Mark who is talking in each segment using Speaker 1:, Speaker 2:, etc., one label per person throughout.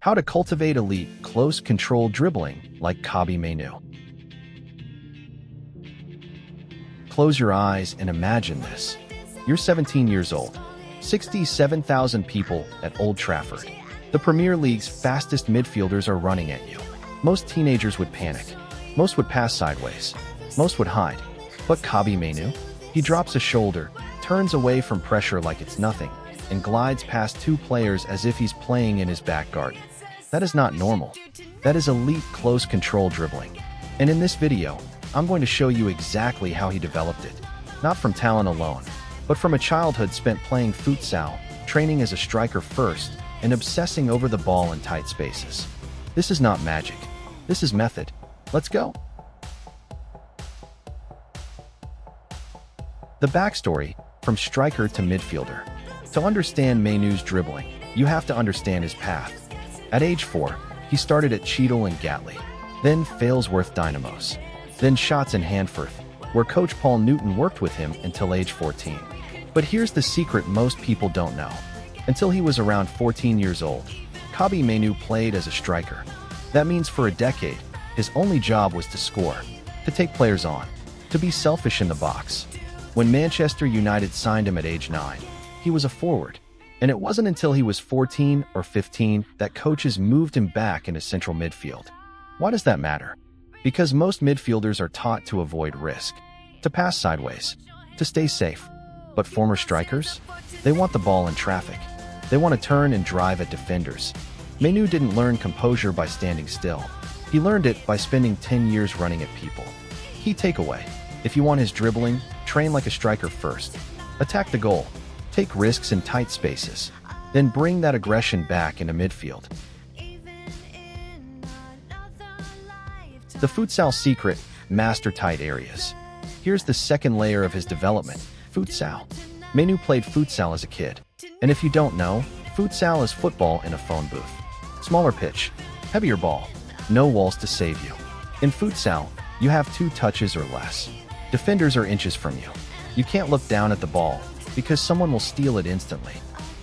Speaker 1: How to cultivate elite, close-control dribbling like Kobbie Mainoo. Close your eyes and imagine this. You're 17 years old. 67,000 people at Old Trafford. The Premier League's fastest midfielders are running at you. Most teenagers would panic. Most would pass sideways. Most would hide. But Kobbie Mainoo? He drops a shoulder, turns away from pressure like it's nothing, and glides past two players as if he's playing in his back garden. That is not normal. That is elite close-control dribbling. And in this video, I'm going to show you exactly how he developed it. Not from talent alone, but from a childhood spent playing futsal, training as a striker first, and obsessing over the ball in tight spaces. This is not magic. This is method. Let's go. The backstory, from striker to midfielder. To understand Mainoo's dribbling, you have to understand his path. At age 4, he started at Cheadle and Gatley, then Failsworth Dynamos, then Shotts and Handforth, where coach Paul Newton worked with him until age 14. But here's the secret most people don't know. Until he was around 14 years old, Kobbie Mainoo played as a striker. That means for a decade, his only job was to score, to take players on, to be selfish in the box. When Manchester United signed him at age 9, he was a forward. And it wasn't until he was 14 or 15 that coaches moved him back into central midfield. Why does that matter? Because most midfielders are taught to avoid risk, to pass sideways, to stay safe. But former strikers? They want the ball in traffic. They want to turn and drive at defenders. Mainoo didn't learn composure by standing still. He learned it by spending 10 years running at people. Key takeaway: if you want his dribbling, train like a striker first. Attack the goal. Take risks in tight spaces. Then bring that aggression back into midfield. The futsal secret: master tight areas. Here's the second layer of his development: futsal. Mainoo played futsal as a kid. And if you don't know, futsal is football in a phone booth. Smaller pitch, heavier ball, no walls to save you. In futsal, you have 2 touches or less. Defenders are inches from you. You can't look down at the ball, because someone will steal it instantly.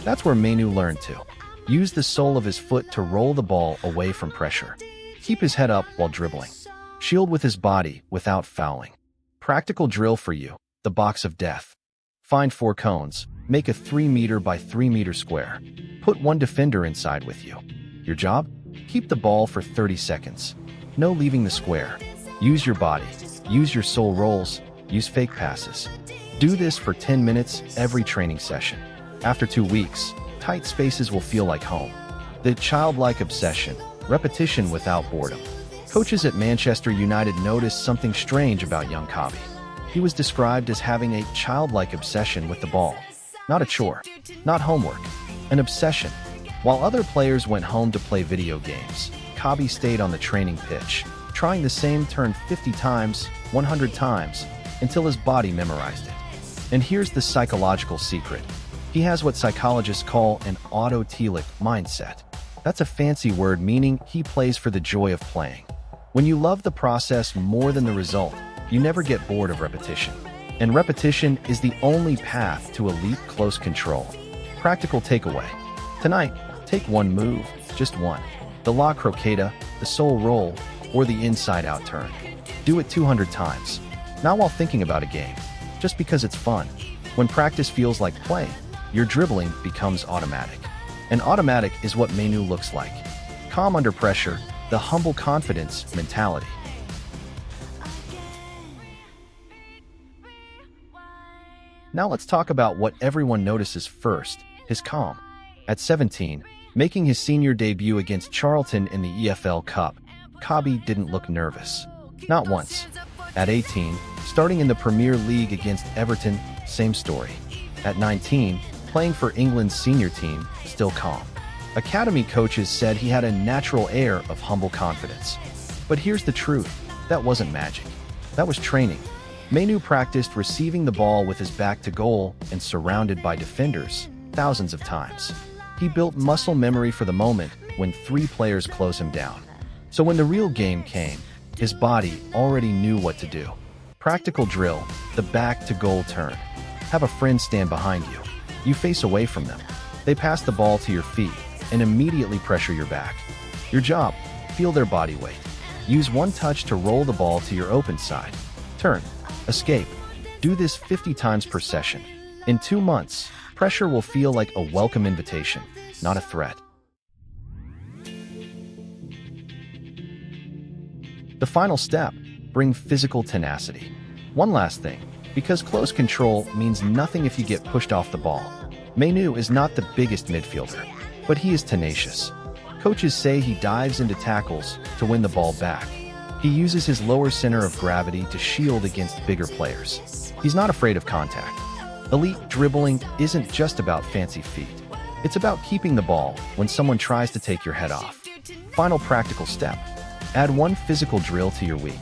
Speaker 1: That's where Mainoo learned to use the sole of his foot to roll the ball away from pressure. Keep his head up while dribbling. Shield with his body without fouling. Practical drill for you: the box of death. Find 4 cones, make a 3-meter by 3-meter square. Put 1 defender inside with you. Your job? Keep the ball for 30 seconds. No leaving the square. Use your body. Use your sole rolls. Use fake passes. Do this for 10 minutes every training session. After 2 weeks, tight spaces will feel like home. The childlike obsession, repetition without boredom. Coaches at Manchester United noticed something strange about young Kobbie. He was described as having a childlike obsession with the ball. Not a chore, not homework, an obsession. While other players went home to play video games, Kobbie stayed on the training pitch, trying the same turn 50 times, 100 times, until his body memorized it. And here's the psychological secret. He has what psychologists call an autotelic mindset. That's a fancy word meaning he plays for the joy of playing. When you love the process more than the result, you never get bored of repetition. And repetition is the only path to elite close control. Practical takeaway: tonight, take 1 move, just 1. The La Croqueta, the sole roll, or the inside-out turn. Do it 200 times. Not while thinking about a game, just because it's fun. When practice feels like play, your dribbling becomes automatic. And automatic is what Mainoo looks like. Calm under pressure, the humble confidence mentality. Now let's talk about what everyone notices first: his calm. At 17, making his senior debut against Charlton in the EFL Cup, Kobbie didn't look nervous. Not once. At 18, starting in the Premier League against Everton, same story. At 19, playing for England's senior team, still calm. Academy coaches said he had a natural air of humble confidence. But here's the truth: that wasn't magic. That was training. Mainoo practiced receiving the ball with his back to goal and surrounded by defenders thousands of times. He built muscle memory for the moment when 3 players close him down. So when the real game came, his body already knew what to do. Practical drill: the back to goal turn. Have a friend stand behind you. You face away from them. They pass the ball to your feet. and immediately pressure your back. Your job, feel their body weight. Use one touch to roll the ball to your open side. Turn, escape. Do this 50 times per session. In 2 months, pressure will feel like a welcome invitation, not a threat. The final step, bring physical tenacity. One last thing, because close control means nothing if you get pushed off the ball. Mainoo is not the biggest midfielder, but he is tenacious. Coaches say he dives into tackles to win the ball back. He uses his lower center of gravity to shield against bigger players. He's not afraid of contact. Elite dribbling isn't just about fancy feet. It's about keeping the ball when someone tries to take your head off. Final practical step. Add one physical drill to your week.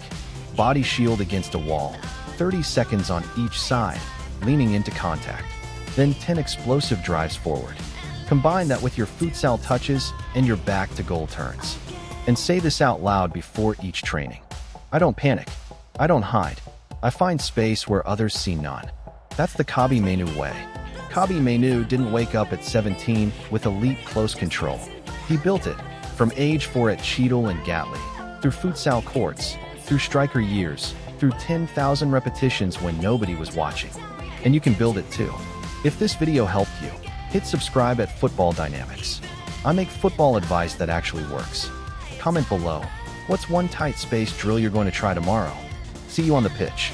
Speaker 1: Body shield against a wall, 30 seconds on each side, leaning into contact. Then 10 explosive drives forward. Combine that with your futsal touches and your back-to-goal turns. And say this out loud before each training. I don't panic. I don't hide. I find space where others see none. That's the Kobbie Mainoo way. Kobbie Mainoo didn't wake up at 17 with elite close control. He built it, from age 4 at Cheadle and Gatley, through futsal courts, through striker years, through 10,000 repetitions when nobody was watching. And you can build it too. If this video helped you, hit subscribe at Football Dynamics. I make football advice that actually works. Comment below, what's one tight space drill you're going to try tomorrow? See you on the pitch.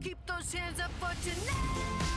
Speaker 2: Keep those hands up for tonight.